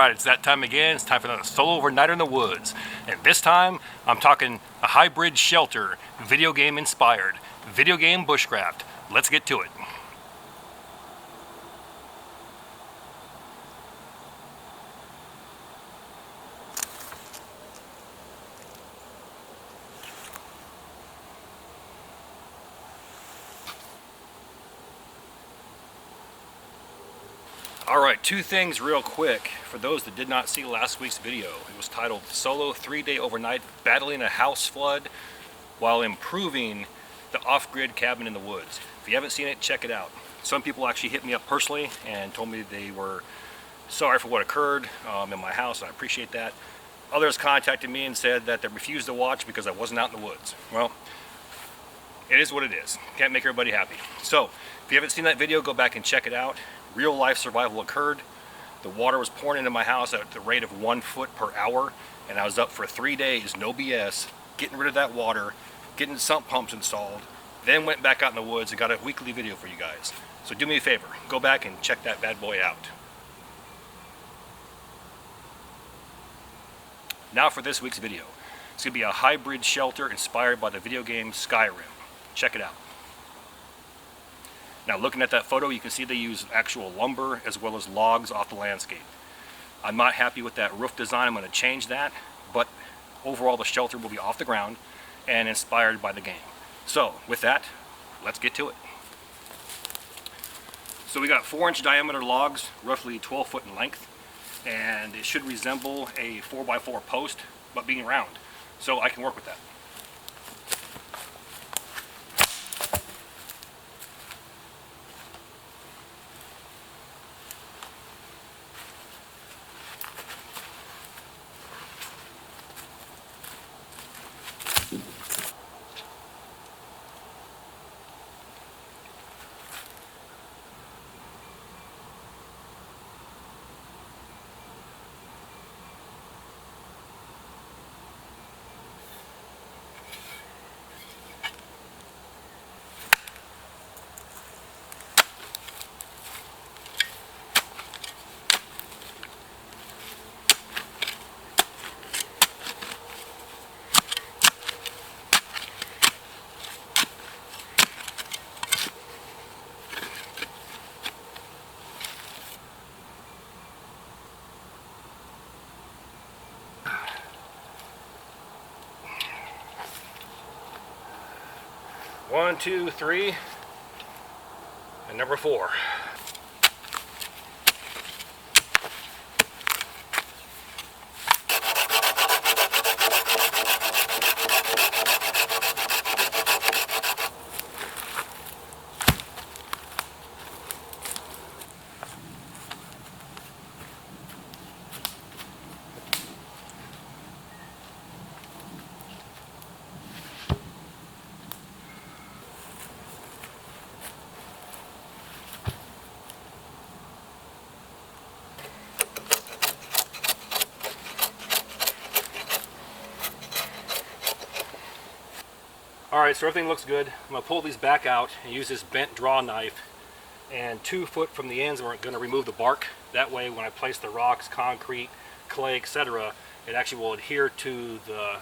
Alright, it's that time again. It's time for another solo overnighter in the woods. And this time, I'm talking a hybrid shelter, video game inspired, video game bushcraft. Let's get to it. Alright, two things real quick for those that did not see last week's video. It was titled Solo 3-Day Overnight Battling a House Flood While Improving the Off-Grid Cabin in the Woods. If you haven't seen it, check it out. Some people actually hit me up personally and told me they were sorry for what occurred in my house, and I appreciate that. Others contacted me and said that they refused to watch because I wasn't out in the woods. Well, it is what it is. Can't make everybody happy. So, if you haven't seen that video, go back and check it out. Real life survival occurred. The water was pouring into my house at the rate of 1 foot per hour, and I was up for 3 days, no BS, getting rid of that water, getting sump pumps installed, then went back out in the woods and got a weekly video for you guys. So do me a favor, go back and check that bad boy out. Now for this week's video. It's going to be a hybrid shelter inspired by the video game Skyrim. Check it out. Now looking at that photo, you can see they use actual lumber as well as logs off the landscape. I'm not happy with that roof design. I'm going to change that, but overall the shelter will be off the ground and inspired by the game. So with that, let's get to it. So we got 4-inch diameter logs, roughly 12 foot in length, and it should resemble a 4x4 post, but being round. So I can work with that. One, two, three, and number 4. Alright, so everything looks good. I'm going to pull these back out and use this bent draw knife, and 2 foot from the ends we're going to remove the bark. That way when I place the rocks, concrete, clay, etc., it actually will adhere to the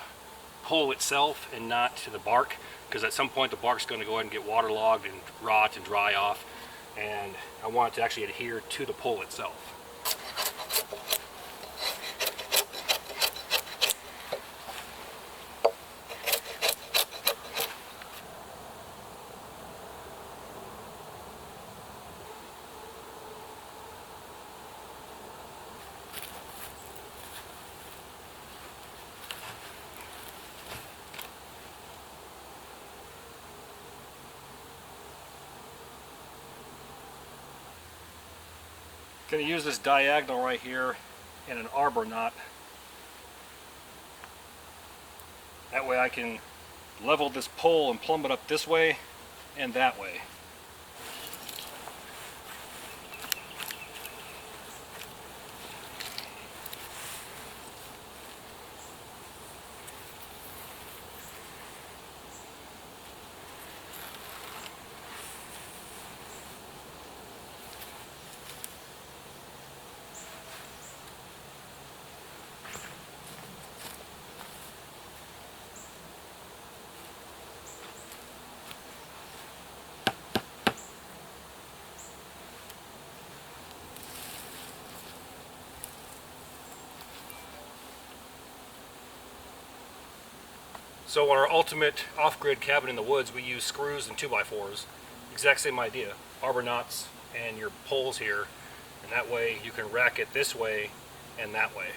pole itself and not to the bark, because at some point the bark's going to go ahead and get waterlogged and rot and dry off, and I want it to actually adhere to the pole itself. Going to use this diagonal right here in an arbor knot. That way I can level this pole and plumb it up this way and that way. So on our ultimate off-grid cabin in the woods, we use screws and 2x4s. Exact same idea. Arbor knots and your poles here, and that way you can rack it this way and that way.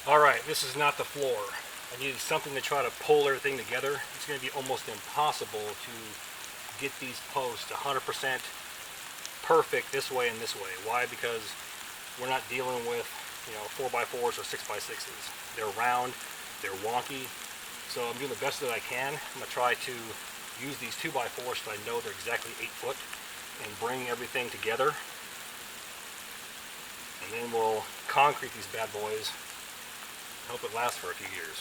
Alright, this is not the floor. I needed something to try to pull everything together. It's going to be almost impossible to get these posts 100% perfect this way and this way. Why? Because we're not dealing with 4x4s or 6x6s. They're round, they're wonky, so I'm doing the best that I can. I'm going to try to use these 2x4s so I know they're exactly 8 foot and bring everything together. And then we'll concrete these bad boys. Hope it lasts for a few years.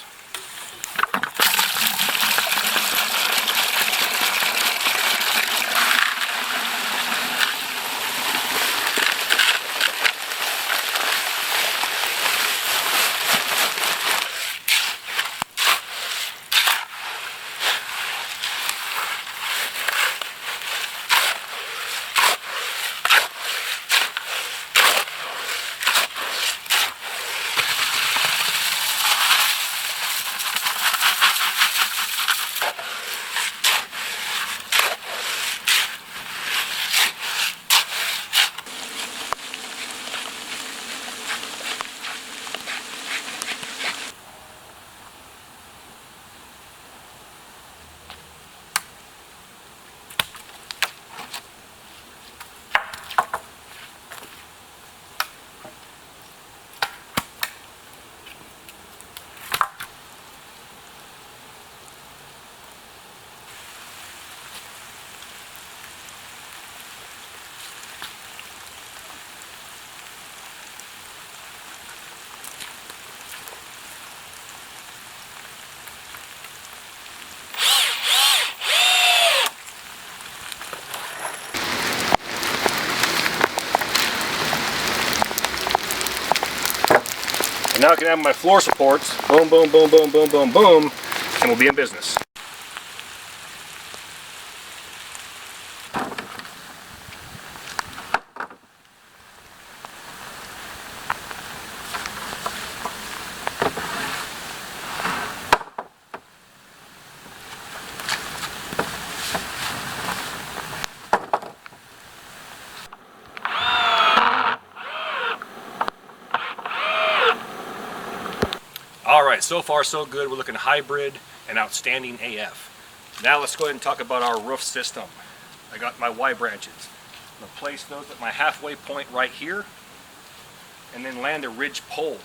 And now I can have my floor supports, boom, boom, boom, boom, boom, boom, boom, and we'll be in business. Alright, so far so good. We're looking hybrid and outstanding AF. Now let's go ahead and talk about our roof system. I got my Y branches. I'm going to place those at my halfway point right here and then land a ridge pole.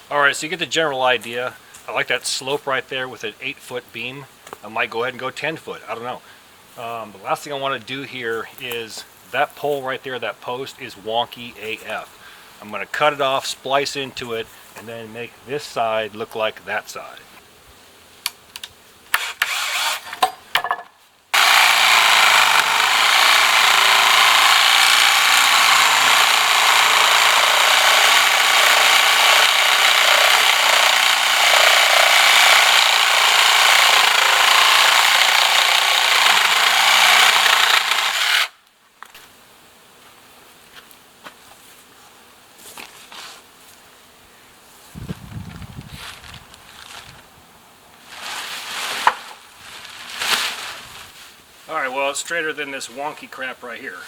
Alright, so you get the general idea. I like that slope right there with an 8-foot beam. I might go ahead and go 10 foot. I don't know. The last thing I want to do here is that pole right there, that post is wonky AF. I'm going to cut it off, splice into it, and then make this side look like that side. Alright, well, it's straighter than this wonky crap right here.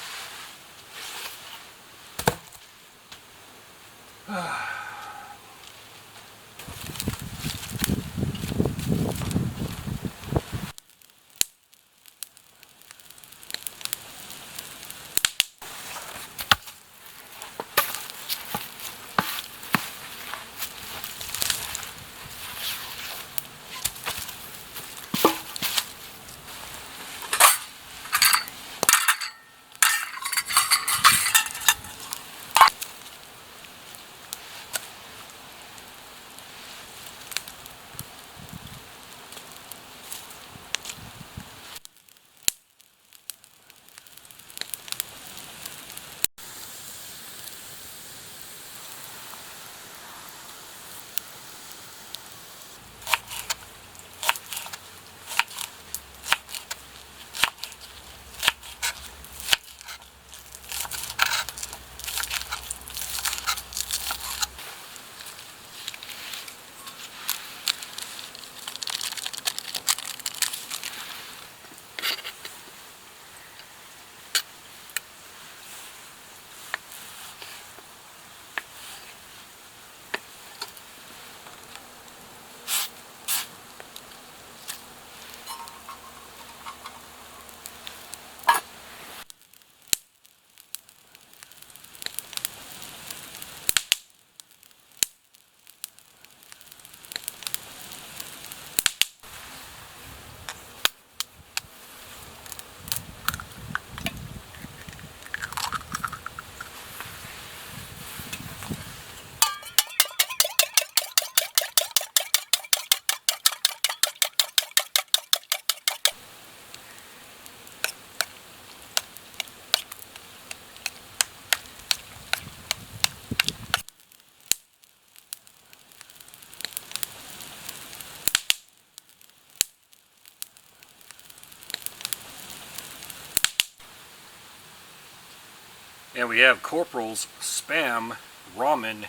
And we have Corporals Spam Ramen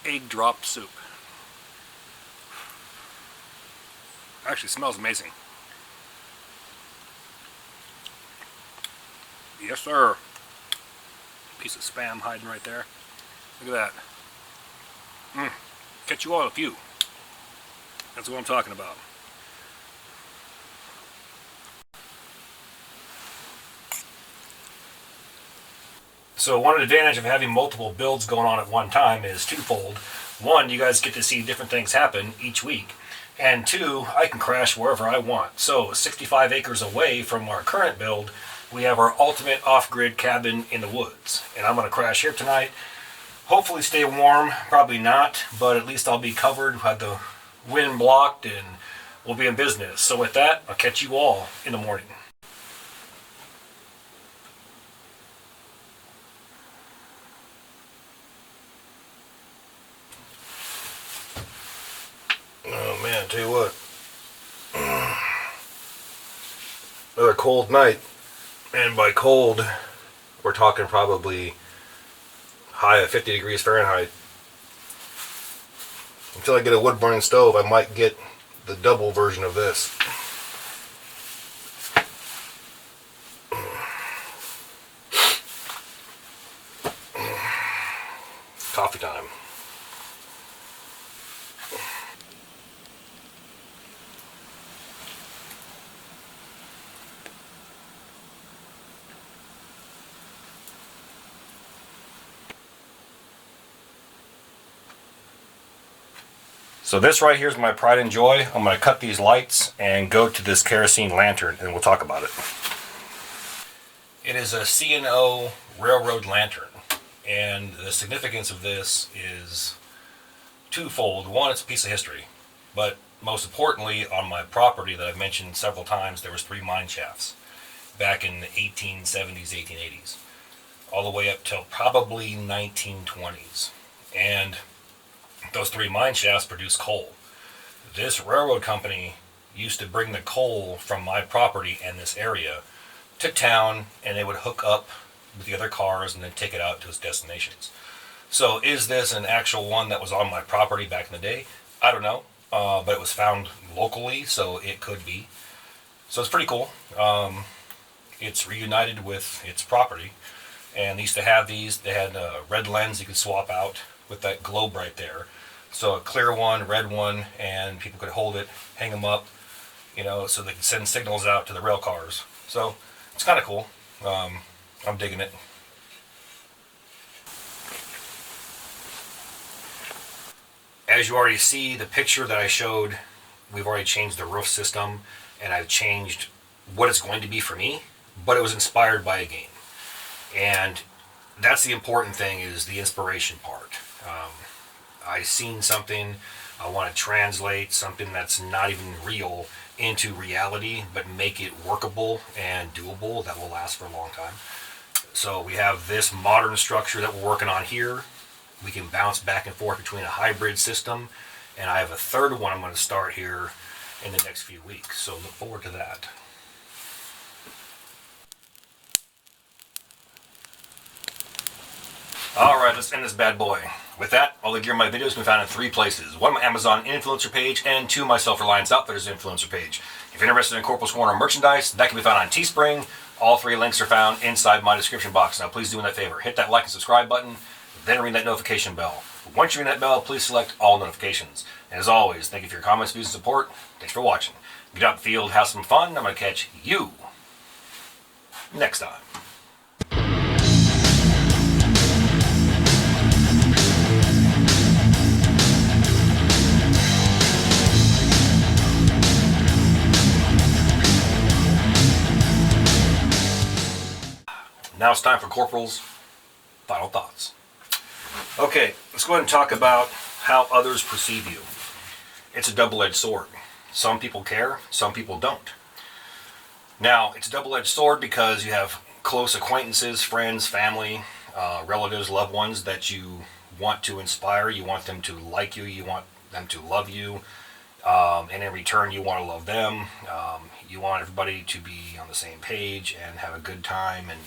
Egg Drop Soup. Actually smells amazing. Yes, sir. Piece of Spam hiding right there. Look at that. Catch you all in a few. That's what I'm talking about. So one advantage of having multiple builds going on at one time is twofold. One, you guys get to see different things happen each week. And two, I can crash wherever I want. So 65 acres away from our current build, we have our ultimate off-grid cabin in the woods. And I'm going to crash here tonight. Hopefully stay warm, probably not, but at least I'll be covered, had the wind blocked, and we'll be in business. So with that, I'll catch you all in the morning. Oh man, I tell you what. Another cold night. And by cold, we're talking probably high of 50 degrees Fahrenheit. Until I get a wood burning stove, I might get the double version of this. Coffee time. So this right here is my pride and joy. I'm going to cut these lights and go to this kerosene lantern and we'll talk about it. It is a C&O railroad lantern, and the significance of this is twofold. One, it's a piece of history, but most importantly, on my property that I've mentioned several times, there was 3 mine shafts back in the 1870s, 1880s, all the way up till probably 1920s. And those 3 mine shafts produce coal. This railroad company used to bring the coal from my property and this area to town, and they would hook up with the other cars and then take it out to its destinations. So is this an actual one that was on my property back in the day? I don't know, but it was found locally, so it could be. So it's pretty cool. It's reunited with its property, and they used to have these. They had a red lens you could swap out with that globe right there. So a clear one, red one, and people could hold it, hang them up, so they could send signals out to the rail cars. So it's kind of cool. I'm digging it. As you already see, the picture that I showed, we've already changed the roof system, and I've changed what it's going to be for me, but it was inspired by a game. And that's the important thing, is the inspiration part. I seen something, I want to translate something that's not even real into reality, but make it workable and doable that will last for a long time. So we have this modern structure that we're working on here. We can bounce back and forth between a hybrid system, and I have a third one I'm going to start here in the next few weeks, so look forward to that. Alright, let's end this bad boy. With that, all the gear in my videos can be found in 3 places. 1, my Amazon influencer page, and 2, my Self-Reliance Outfitters influencer page. If you're interested in Corporals Corner merchandise, that can be found on Teespring. All 3 links are found inside my description box. Now please do me that favor. Hit that like and subscribe button, then ring that notification bell. Once you ring that bell, please select all notifications. And as always, thank you for your comments, views, and support. Thanks for watching. Get out in the field, have some fun. I'm going to catch you next time. Now it's time for Corporal's final thoughts. Okay, let's go ahead and talk about how others perceive you. It's a double-edged sword. Some people care, some people don't. Now, it's a double-edged sword because you have close acquaintances, friends, family, relatives, loved ones that you want to inspire. You want them to like you. You want them to love you. And in return, you want to love them. You want everybody to be on the same page and have a good time and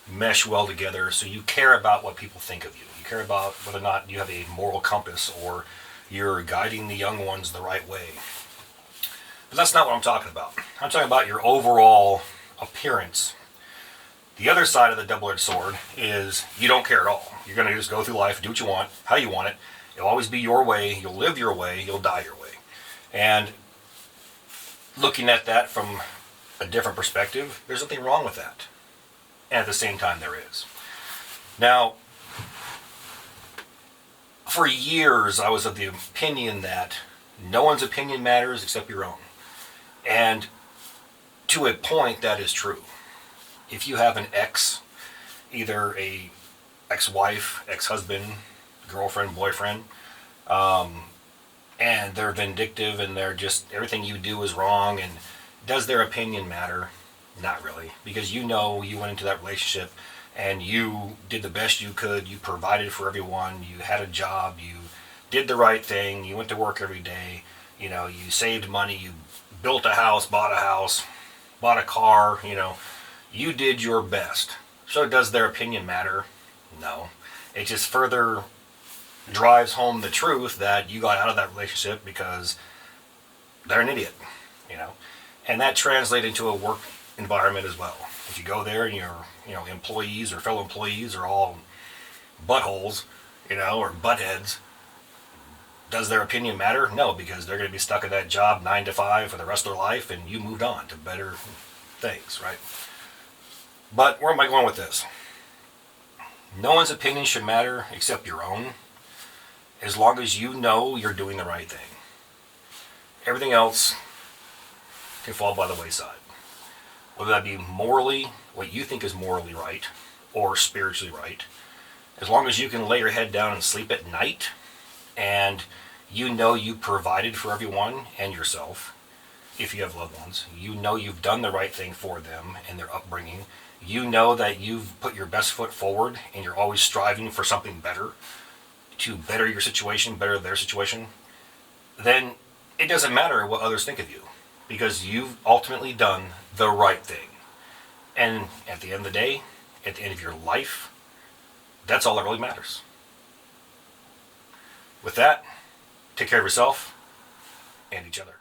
mesh well together. So you care about what people think of you. You care about whether or not you have a moral compass or you're guiding the young ones the right way. But that's not what I'm talking about. I'm talking about your overall appearance. The other side of the double-edged sword is you don't care at all. You're going to just go through life, do what you want, how you want it. It'll always be your way. You'll live your way. You'll die your way. And looking at that from a different perspective, there's nothing wrong with that. And at the same time, there is. Now, for years, I was of the opinion that no one's opinion matters except your own. And to a point, that is true. If you have an ex, either a ex-wife, ex-husband, girlfriend, boyfriend, and they're vindictive and they're just, everything you do is wrong, and does their opinion matter? Not really, because you know you went into that relationship and you did the best you could. You provided for everyone. You had a job. You did the right thing. You went to work every day. You saved money. You built a house, bought a car. You did your best. So does their opinion matter? No. It just further drives home the truth that you got out of that relationship because they're an idiot, and that translates into a work environment as well. If you go there and your employees or fellow employees are all buttholes, or buttheads, does their opinion matter? No, because they're going to be stuck at that job 9 to 5 for the rest of their life, and you moved on to better things, right? But where am I going with this? No one's opinion should matter except your own. as long as you know you're doing the right thing. Everything else can fall by the wayside. Whether that be morally, what you think is morally right, or spiritually right, as long as you can lay your head down and sleep at night, and you know you provided for everyone and yourself, if you have loved ones, you know you've done the right thing for them and their upbringing, you know that you've put your best foot forward and you're always striving for something better, to better your situation, better their situation, then it doesn't matter what others think of you, because you've ultimately done the right thing. And at the end of the day, at the end of your life, that's all that really matters. With that, take care of yourself and each other.